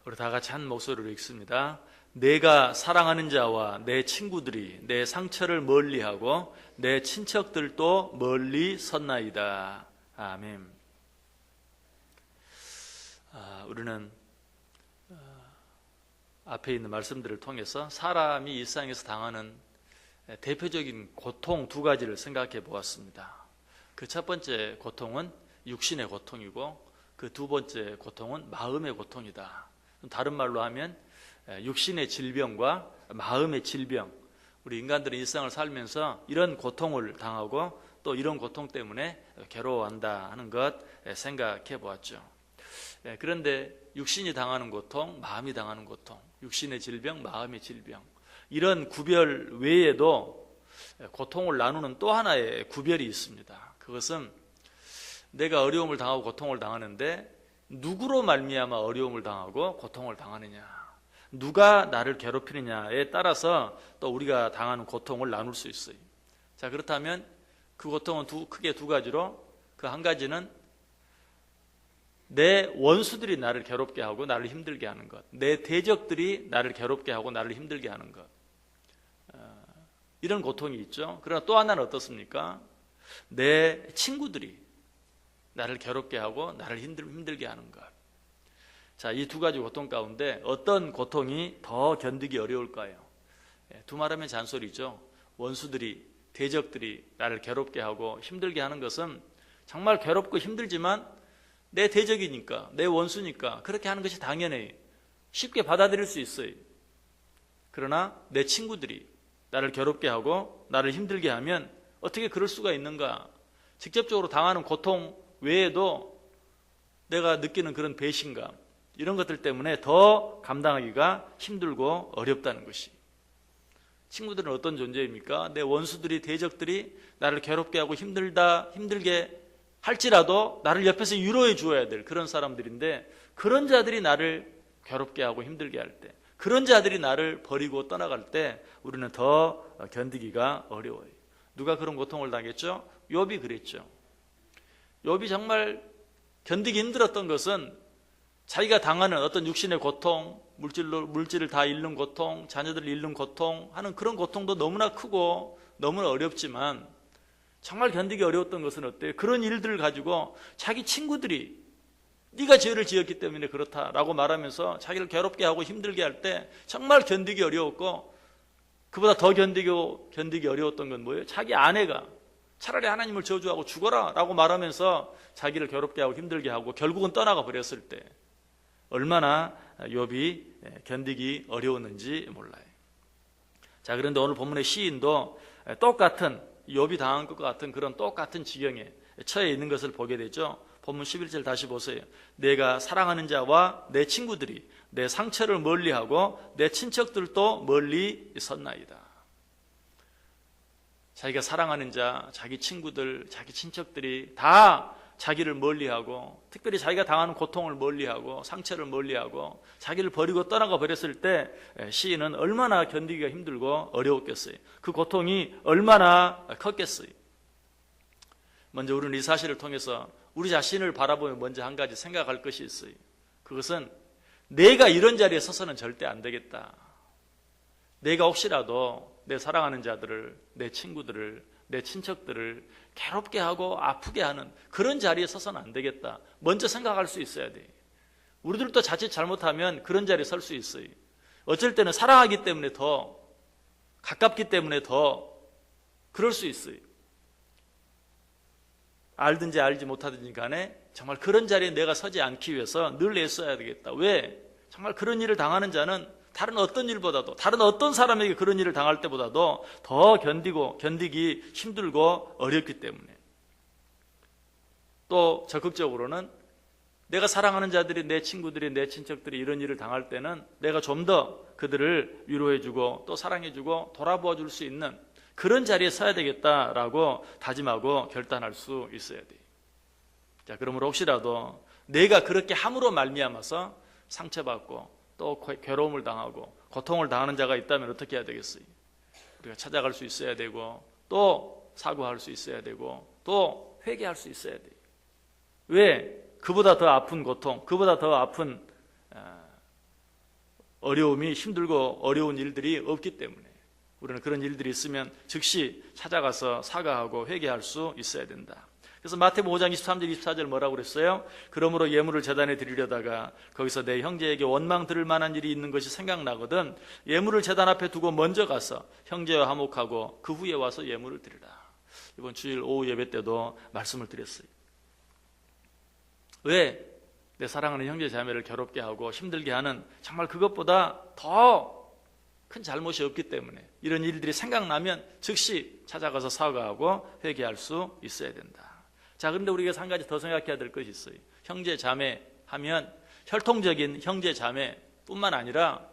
우리 다 같이 한 목소리로 읽습니다. 내가 사랑하는 자와 내 친구들이 내 상처를 멀리하고 내 친척들도 멀리 섰나이다. 아멘. 우리는 앞에 있는 말씀들을 통해서 사람이 일상에서 당하는 대표적인 고통 두 가지를 생각해 보았습니다. 그 첫 번째 고통은 육신의 고통이고 그 두 번째 고통은 마음의 고통이다. 다른 말로 하면 육신의 질병과 마음의 질병, 우리 인간들은 일상을 살면서 이런 고통을 당하고 또 이런 고통 때문에 괴로워한다 하는 것 생각해 보았죠. 그런데 육신이 당하는 고통, 마음이 당하는 고통, 육신의 질병, 마음의 질병, 이런 구별 외에도 고통을 나누는 또 하나의 구별이 있습니다. 그것은 내가 어려움을 당하고 고통을 당하는데 누구로 말미암아 어려움을 당하고 고통을 당하느냐, 누가 나를 괴롭히느냐에 따라서 또 우리가 당하는 고통을 나눌 수 있어요. 자, 그렇다면 그 고통은 크게 두 가지로, 그 한 가지는 내 원수들이 나를 괴롭게 하고 나를 힘들게 하는 것, 내 대적들이 나를 괴롭게 하고 나를 힘들게 하는 것, 이런 고통이 있죠. 그러나 또 하나는 어떻습니까? 내 친구들이 나를 괴롭게 하고 나를 힘들게 하는 것. 자, 이 두 가지 고통 가운데 어떤 고통이 더 견디기 어려울까요? 두 말하면 잔소리죠. 원수들이, 대적들이 나를 괴롭게 하고 힘들게 하는 것은 정말 괴롭고 힘들지만 내 대적이니까, 내 원수니까 그렇게 하는 것이 당연해요. 쉽게 받아들일 수 있어요. 그러나 내 친구들이 나를 괴롭게 하고 나를 힘들게 하면 어떻게 그럴 수가 있는가? 직접적으로 당하는 고통 외에도 내가 느끼는 그런 배신감, 이런 것들 때문에 더 감당하기가 힘들고 어렵다는 것이. 친구들은 어떤 존재입니까? 내 원수들이, 대적들이 나를 괴롭게 하고 힘들게 할지라도 나를 옆에서 위로해 주어야 될 그런 사람들인데, 그런 자들이 나를 괴롭게 하고 힘들게 할 때, 그런 자들이 나를 버리고 떠나갈 때 우리는 더 견디기가 어려워요. 누가 그런 고통을 당했죠? 욥이 그랬죠. 욥이 정말 견디기 힘들었던 것은 자기가 당하는 어떤 육신의 고통, 물질을 다 잃는 고통, 자녀들을 잃는 고통 하는 그런 고통도 너무나 크고 너무나 어렵지만, 정말 견디기 어려웠던 것은 어때요? 그런 일들을 가지고 자기 친구들이 네가 죄를 지었기 때문에 그렇다라고 말하면서 자기를 괴롭게 하고 힘들게 할 때 정말 견디기 어려웠고, 그보다 더 견디기 어려웠던 건 뭐예요? 자기 아내가 차라리 하나님을 저주하고 죽어라 라고 말하면서 자기를 괴롭게 하고 힘들게 하고 결국은 떠나가 버렸을 때 얼마나 욥이 견디기 어려웠는지 몰라요. 자, 그런데 오늘 본문의 시인도 똑같은, 욥이 당한 것과 같은 그런 똑같은 지경에 처해 있는 것을 보게 되죠. 본문 11절 다시 보세요. 내가 사랑하는 자와 내 친구들이 내 상처를 멀리하고 내 친척들도 멀리 섰나이다. 자기가 사랑하는 자, 자기 친구들, 자기 친척들이 다 자기를 멀리하고, 특별히 자기가 당하는 고통을 멀리하고 상처를 멀리하고 자기를 버리고 떠나가 버렸을 때 시인은 얼마나 견디기가 힘들고 어려웠겠어요. 그 고통이 얼마나 컸겠어요. 먼저 우리는 이 사실을 통해서 우리 자신을 바라보며 먼저 한 가지 생각할 것이 있어요. 그것은 내가 이런 자리에 서서는 절대 안 되겠다. 내가 혹시라도 내 사랑하는 자들을, 내 친구들을, 내 친척들을 괴롭게 하고 아프게 하는 그런 자리에 서서는 안 되겠다. 먼저 생각할 수 있어야 돼. 우리들도 자칫 잘못하면 그런 자리에 설 수 있어요. 어쩔 때는 사랑하기 때문에 더, 가깝기 때문에 더 그럴 수 있어요. 알든지 알지 못하든지 간에 정말 그런 자리에 내가 서지 않기 위해서 늘 애써야 되겠다. 왜? 정말 그런 일을 당하는 자는 다른 어떤 일보다도, 다른 어떤 사람에게 그런 일을 당할 때보다도 더 견디기 힘들고 어렵기 때문에. 또 적극적으로는 내가 사랑하는 자들이, 내 친구들이, 내 친척들이 이런 일을 당할 때는 내가 좀 더 그들을 위로해주고 또 사랑해주고 돌아보아 줄 수 있는 그런 자리에 서야 되겠다라고 다짐하고 결단할 수 있어야 돼요. 자, 그러므로 혹시라도 내가 그렇게 함으로 말미암아서 상처받고 또 괴로움을 당하고 고통을 당하는 자가 있다면 어떻게 해야 되겠어요? 우리가 찾아갈 수 있어야 되고 또 사과할 수 있어야 되고 또 회개할 수 있어야 돼요. 왜? 그보다 더 아픈 고통, 그보다 더 아픈 어려움이 힘들고 어려운 일들이 없기 때문에 우리는 그런 일들이 있으면 즉시 찾아가서 사과하고 회개할 수 있어야 된다. 그래서 마태복음 5장 23절 24절 뭐라고 그랬어요? 그러므로 예물을 제단에 드리려다가 거기서 내 형제에게 원망 들을 만한 일이 있는 것이 생각나거든 예물을 제단 앞에 두고 먼저 가서 형제와 화목하고 그 후에 와서 예물을 드리라. 이번 주일 오후 예배 때도 말씀을 드렸어요. 왜? 내 사랑하는 형제 자매를 괴롭게 하고 힘들게 하는 정말 그것보다 더 큰 잘못이 없기 때문에 이런 일들이 생각나면 즉시 찾아가서 사과하고 회개할 수 있어야 된다. 자, 그런데 우리가 한 가지 더 생각해야 될 것이 있어요. 형제 자매 하면 혈통적인 형제 자매 뿐만 아니라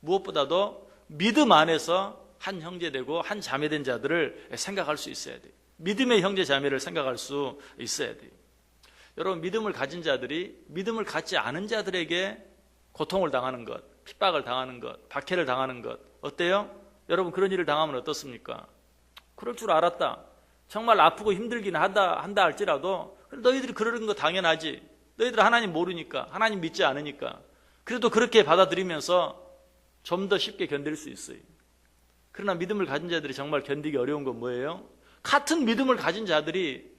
무엇보다도 믿음 안에서 한 형제 되고 한 자매 된 자들을 생각할 수 있어야 돼요. 믿음의 형제 자매를 생각할 수 있어야 돼요. 여러분, 믿음을 가진 자들이 믿음을 갖지 않은 자들에게 고통을 당하는 것, 핍박을 당하는 것, 박해를 당하는 것 어때요? 여러분, 그런 일을 당하면 어떻습니까? 그럴 줄 알았다. 정말 아프고 힘들긴 한다 할지라도 너희들이 그러는 거 당연하지. 너희들 하나님 모르니까, 하나님 믿지 않으니까. 그래도 그렇게 받아들이면서 좀 더 쉽게 견딜 수 있어요. 그러나 믿음을 가진 자들이 정말 견디기 어려운 건 뭐예요? 같은 믿음을 가진 자들이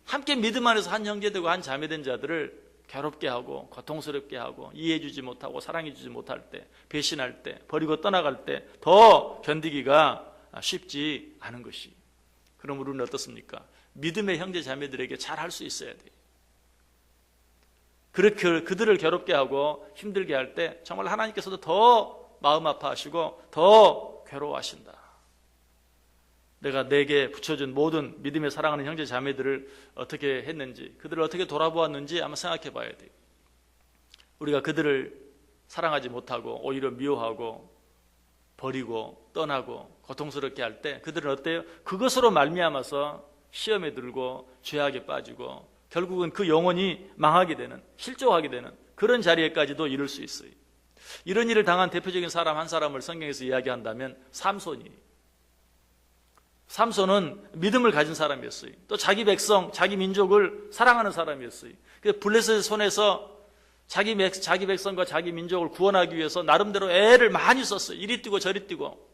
함께 믿음 안에서 한 형제되고 한 자매된 자들을 괴롭게 하고 고통스럽게 하고 이해해주지 못하고 사랑해주지 못할 때, 배신할 때, 버리고 떠나갈 때 더 견디기가 쉽지 않은 것이. 그럼 우리는 어떻습니까? 믿음의 형제 자매들에게 잘할 수 있어야 돼요. 그렇게 그들을 괴롭게 하고 힘들게 할 때 정말 하나님께서도 더 마음 아파하시고 더 괴로워하신다. 내가 내게 붙여준 모든 믿음의 사랑하는 형제 자매들을 어떻게 했는지, 그들을 어떻게 돌아보았는지 한번 생각해 봐야 돼요. 우리가 그들을 사랑하지 못하고 오히려 미워하고 버리고 떠나고 고통스럽게 할 때 그들은 어때요? 그것으로 말미암아서 시험에 들고 죄악에 빠지고 결국은 그 영혼이 망하게 되는, 실족하게 되는 그런 자리에까지도 이를 수 있어요. 이런 일을 당한 대표적인 사람 한 사람을 성경에서 이야기한다면 삼손이. 삼손은 믿음을 가진 사람이었어요. 또 자기 백성, 자기 민족을 사랑하는 사람이었어요. 그래서 블레셋의 손에서 자기 백성과 자기 민족을 구원하기 위해서 나름대로 애를 많이 썼어요. 이리 뛰고 저리 뛰고.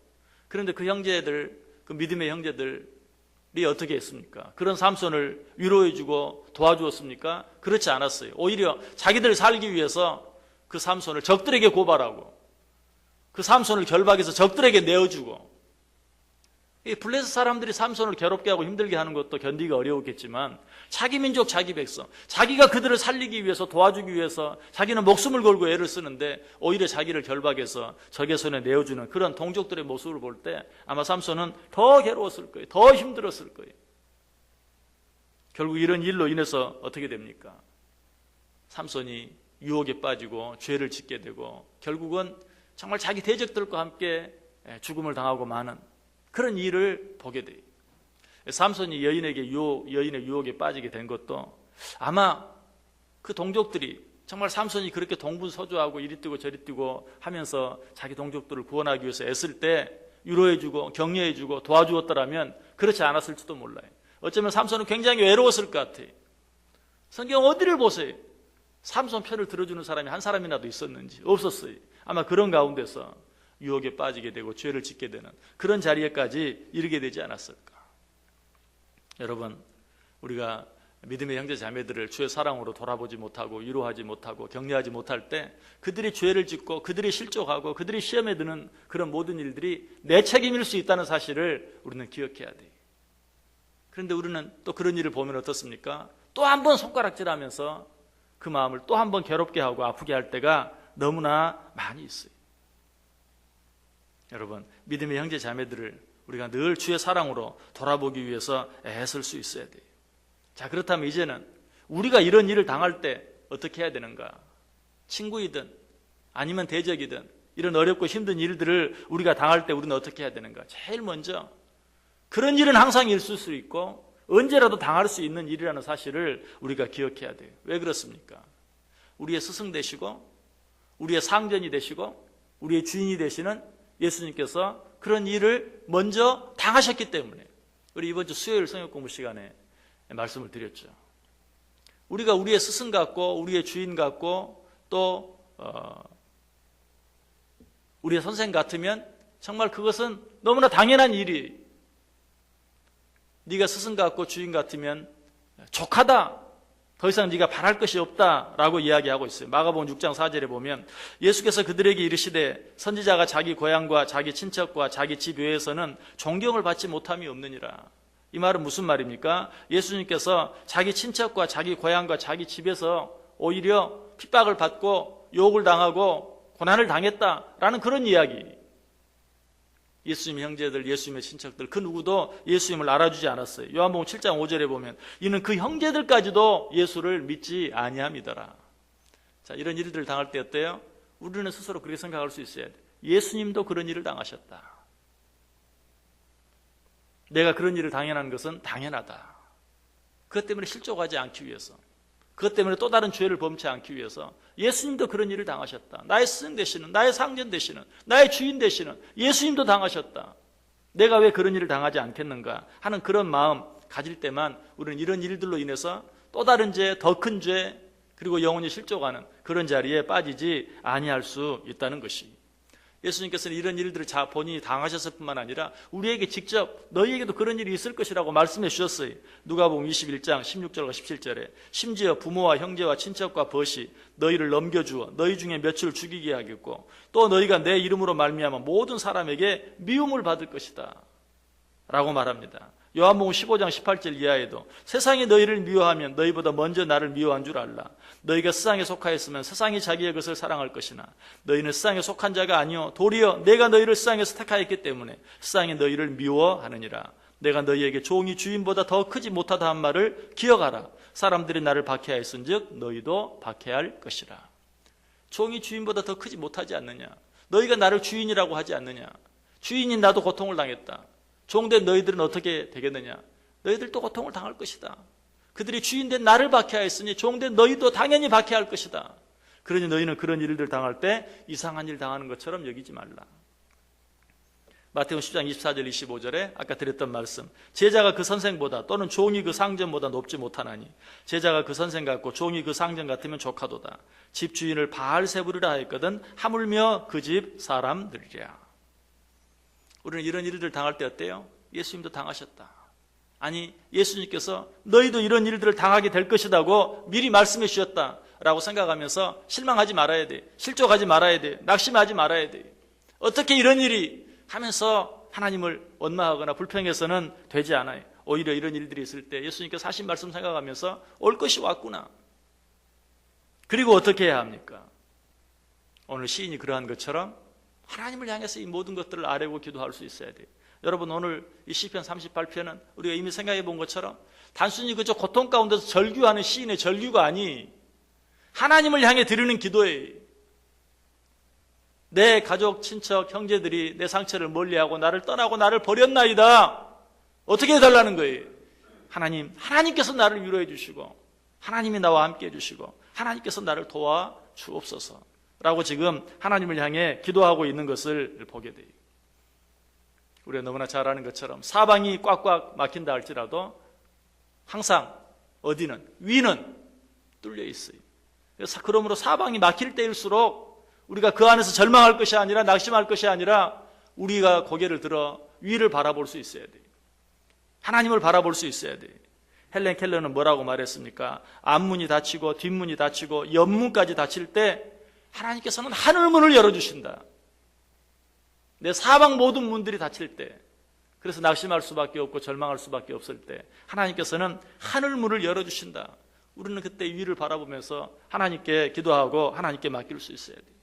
그런데 그 형제들, 그 믿음의 형제들이 어떻게 했습니까? 그런 삼손을 위로해주고 도와주었습니까? 그렇지 않았어요. 오히려 자기들 살기 위해서 그 삼손을 적들에게 고발하고 그 삼손을 결박해서 적들에게 내어주고. 이 블레셋 사람들이 삼손을 괴롭게 하고 힘들게 하는 것도 견디기 어려웠겠지만 자기 민족, 자기 백성, 자기가 그들을 살리기 위해서 도와주기 위해서 자기는 목숨을 걸고 애를 쓰는데 오히려 자기를 결박해서 적의 손에 내어주는 그런 동족들의 모습을 볼 때 아마 삼손은 더 괴로웠을 거예요. 더 힘들었을 거예요. 결국 이런 일로 인해서 어떻게 됩니까? 삼손이 유혹에 빠지고 죄를 짓게 되고 결국은 정말 자기 대적들과 함께 죽음을 당하고 마는 그런 일을 보게 돼요. 삼손이 여인의 유혹에 빠지게 된 것도 아마 그 동족들이 정말 삼손이 그렇게 동분서주하고 이리 뛰고 저리 뛰고 하면서 자기 동족들을 구원하기 위해서 애쓸 때 위로해주고 격려해주고 도와주었더라면 그렇지 않았을지도 몰라요. 어쩌면 삼손은 굉장히 외로웠을 것 같아요. 성경 어디를 보세요. 삼손 편을 들어주는 사람이 한 사람이라도 있었는지 없었어요. 아마 그런 가운데서 유혹에 빠지게 되고 죄를 짓게 되는 그런 자리에까지 이르게 되지 않았을까. 여러분, 우리가 믿음의 형제 자매들을 주의 사랑으로 돌아보지 못하고 위로하지 못하고 격려하지 못할 때 그들이 죄를 짓고 그들이 실족하고 그들이 시험에 드는 그런 모든 일들이 내 책임일 수 있다는 사실을 우리는 기억해야 돼요. 그런데 우리는 또 그런 일을 보면 어떻습니까? 또 한 번 손가락질하면서 그 마음을 또 한 번 괴롭게 하고 아프게 할 때가 너무나 많이 있어요. 여러분, 믿음의 형제 자매들을 우리가 늘 주의 사랑으로 돌아보기 위해서 애쓸 수 있어야 돼요. 자, 그렇다면 이제는 우리가 이런 일을 당할 때 어떻게 해야 되는가? 친구이든 아니면 대적이든 이런 어렵고 힘든 일들을 우리가 당할 때 우리는 어떻게 해야 되는가? 제일 먼저 그런 일은 항상 있을 수 있고 언제라도 당할 수 있는 일이라는 사실을 우리가 기억해야 돼요. 왜 그렇습니까? 우리의 스승 되시고 우리의 상전이 되시고 우리의 주인이 되시는 예수님께서 그런 일을 먼저 당하셨기 때문에 우리 이번 주 수요일 성역 공부 시간에 말씀을 드렸죠. 우리가 우리의 스승 같고 우리의 주인 같고 또 우리의 선생 같으면 정말 그것은 너무나 당연한 일이. 네가 스승 같고 주인 같으면 족하다. 더 이상 네가 바랄 것이 없다라고 이야기하고 있어요. 마가복음 6장 4절에 보면 예수께서 그들에게 이르시되 선지자가 자기 고향과 자기 친척과 자기 집 외에서는 존경을 받지 못함이 없느니라. 이 말은 무슨 말입니까? 예수님께서 자기 친척과 자기 고향과 자기 집에서 오히려 핍박을 받고 욕을 당하고 고난을 당했다라는 그런 이야기. 예수님의 형제들, 예수님의 친척들 그 누구도 예수님을 알아주지 않았어요. 요한복음 7장 5절에 보면 이는 그 형제들까지도 예수를 믿지 아니함이더라. 자, 이런 일들을 당할 때 어때요? 우리는 스스로 그렇게 생각할 수 있어야 돼. 예수님도 그런 일을 당하셨다. 내가 그런 일을 당연한 것은 당연하다. 그것 때문에 실족하지 않기 위해서, 그것 때문에 또 다른 죄를 범치 않기 위해서 예수님도 그런 일을 당하셨다. 나의 스승 되시는, 나의 상전 되시는, 나의 주인 되시는 예수님도 당하셨다. 내가 왜 그런 일을 당하지 않겠는가 하는 그런 마음 가질 때만 우리는 이런 일들로 인해서 또 다른 죄, 더 큰 죄, 그리고 영혼이 실족하는 그런 자리에 빠지지 아니할 수 있다는 것이. 예수님께서는 이런 일들을 본인이 당하셨을 뿐만 아니라 우리에게 직접 너희에게도 그런 일이 있을 것이라고 말씀해 주셨어요. 누가복음 21장 16절과 17절에 심지어 부모와 형제와 친척과 벗이 너희를 넘겨주어 너희 중에 몇을 죽이게 하겠고 또 너희가 내 이름으로 말미암아 모든 사람에게 미움을 받을 것이다 라고 말합니다. 요한복음 15장 18절 이하에도 세상이 너희를 미워하면 너희보다 먼저 나를 미워한 줄 알라. 너희가 세상에 속하였으면 세상이 자기의 것을 사랑할 것이나 너희는 세상에 속한 자가 아니요 도리어 내가 너희를 세상에서 택하였기 때문에 세상이 너희를 미워하느니라. 내가 너희에게 종이 주인보다 더 크지 못하다 한 말을 기억하라. 사람들이 나를 박해하였은즉 너희도 박해할 것이라. 종이 주인보다 더 크지 못하지 않느냐. 너희가 나를 주인이라고 하지 않느냐. 주인인 나도 고통을 당했다. 종된 너희들은 어떻게 되겠느냐? 너희들도 고통을 당할 것이다. 그들이 주인된 나를 박해하였으니 종된 너희도 당연히 박해할 것이다. 그러니 너희는 그런 일들 당할 때 이상한 일 당하는 것처럼 여기지 말라. 마태복음 10장 24절 25절에 아까 드렸던 말씀, 제자가 그 선생보다 또는 종이 그 상전보다 높지 못하나니 제자가 그 선생 같고 종이 그 상전 같으면 족하도다. 집주인을 바알세부리라 하였거든 하물며 그 집 사람들이랴. 우리는 이런 일들 당할 때 어때요? 예수님도 당하셨다. 아니 예수님께서 너희도 이런 일들을 당하게 될 것이라고 미리 말씀해 주셨다라고 생각하면서 실망하지 말아야 돼. 실족하지 말아야 돼. 낙심하지 말아야 돼. 어떻게 이런 일이 하면서 하나님을 원망하거나 불평해서는 되지 않아요. 오히려 이런 일들이 있을 때 예수님께서 하신 말씀 생각하면서 올 것이 왔구나. 그리고 어떻게 해야 합니까? 오늘 시인이 그러한 것처럼 하나님을 향해서 이 모든 것들을 아뢰고 기도할 수 있어야 돼요. 여러분 오늘 이 시편 38편은 우리가 이미 생각해 본 것처럼 단순히 그저 고통 가운데서 절규하는 시인의 절규가 아니 하나님을 향해 드리는 기도예요. 내 가족, 친척, 형제들이 내 상처를 멀리하고 나를 떠나고 나를 버렸나이다. 어떻게 해달라는 거예요? 하나님께서 나를 위로해 주시고 하나님이 나와 함께 해주시고 하나님께서 나를 도와 주옵소서 라고 지금 하나님을 향해 기도하고 있는 것을 보게 돼요. 우리가 너무나 잘 아는 것처럼 사방이 꽉꽉 막힌다 할지라도 항상 어디는 위는 뚫려 있어요. 그래서 그러므로 사방이 막힐 때일수록 우리가 그 안에서 절망할 것이 아니라 낙심할 것이 아니라 우리가 고개를 들어 위를 바라볼 수 있어야 돼요. 하나님을 바라볼 수 있어야 돼요. 헬렌 켈러는 뭐라고 말했습니까? 앞문이 닫히고 뒷문이 닫히고 옆문까지 닫힐 때 하나님께서는 하늘문을 열어주신다. 내 사방 모든 문들이 닫힐 때, 그래서 낙심할 수밖에 없고 절망할 수밖에 없을 때 하나님께서는 하늘문을 열어주신다. 우리는 그때 위를 바라보면서 하나님께 기도하고 하나님께 맡길 수 있어야 돼요.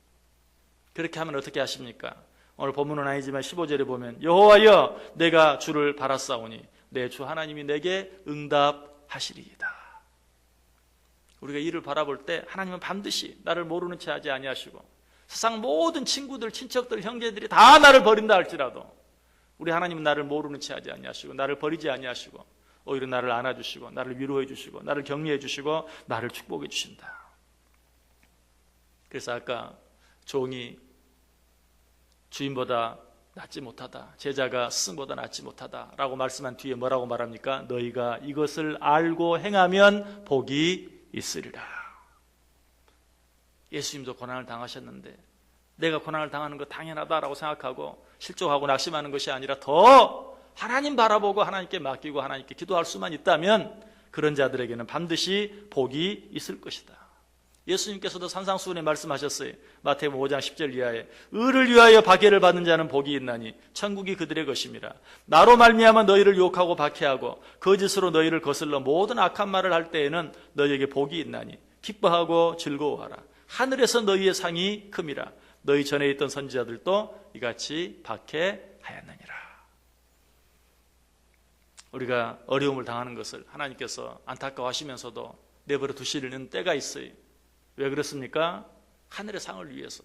그렇게 하면 어떻게 하십니까? 오늘 본문은 아니지만 15절에 보면 여호와여 내가 주를 바랐사오니 내 주 하나님이 내게 응답하시리이다. 우리가 이를 바라볼 때 하나님은 반드시 나를 모르는 채 하지 아니하시고 세상 모든 친구들, 친척들, 형제들이 다 나를 버린다 할지라도 우리 하나님은 나를 모르는 채 하지 아니하시고 나를 버리지 아니하시고 오히려 나를 안아주시고 나를 위로해 주시고 나를 격려해 주시고 나를 축복해 주신다. 그래서 아까 종이 주인보다 낫지 못하다, 제자가 스승보다 낫지 못하다 라고 말씀한 뒤에 뭐라고 말합니까? 너희가 이것을 알고 행하면 복이 있으리라. 예수님도 고난을 당하셨는데 내가 고난을 당하는 거 당연하다라고 생각하고 실족하고 낙심하는 것이 아니라 더 하나님 바라보고 하나님께 맡기고 하나님께 기도할 수만 있다면 그런 자들에게는 반드시 복이 있을 것이다. 예수님께서도 산상수훈에 말씀하셨어요. 마태복음 5장 10절 이하에 의를 위하여 박해를 받는 자는 복이 있나니 천국이 그들의 것임이라. 나로 말미암아 너희를 욕하고 박해하고 거짓으로 너희를 거슬러 모든 악한 말을 할 때에는 너희에게 복이 있나니 기뻐하고 즐거워하라. 하늘에서 너희의 상이 큼이라. 너희 전에 있던 선지자들도 이같이 박해하였느니라. 우리가 어려움을 당하는 것을 하나님께서 안타까워하시면서도 내버려 두시는 때가 있어요. 왜 그렇습니까? 하늘의 상을 위해서.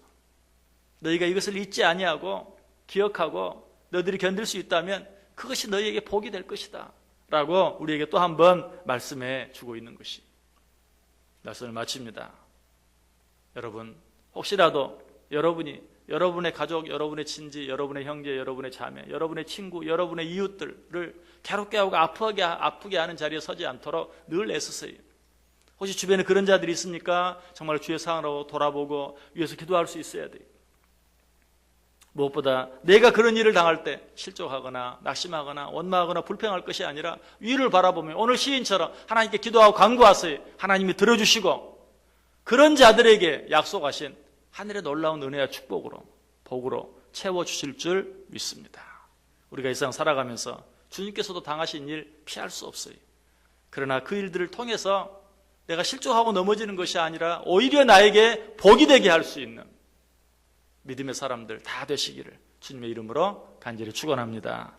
너희가 이것을 잊지 아니하고 기억하고 너희들이 견딜 수 있다면 그것이 너희에게 복이 될 것이다 라고 우리에게 또 한 번 말씀해 주고 있는 것이. 말씀을 마칩니다. 여러분, 혹시라도 여러분이 여러분의 가족, 여러분의 친지, 여러분의 형제, 여러분의 자매, 여러분의 친구, 여러분의 이웃들을 괴롭게 하고 아프게 하는 자리에 서지 않도록 늘 애쓰세요. 혹시 주변에 그런 자들이 있습니까? 정말 주의 상으로 돌아보고 위해서 기도할 수 있어야 돼요. 무엇보다 내가 그런 일을 당할 때 실족하거나 낙심하거나 원망하거나 불평할 것이 아니라 위를 바라보며 오늘 시인처럼 하나님께 기도하고 간구하세요. 하나님이 들어주시고 그런 자들에게 약속하신 하늘의 놀라운 은혜와 축복으로 복으로 채워주실 줄 믿습니다. 우리가 이 세상 살아가면서 주님께서도 당하신 일 피할 수 없어요. 그러나 그 일들을 통해서 내가 실족하고 넘어지는 것이 아니라 오히려 나에게 복이 되게 할 수 있는 믿음의 사람들 다 되시기를 주님의 이름으로 간절히 축원합니다.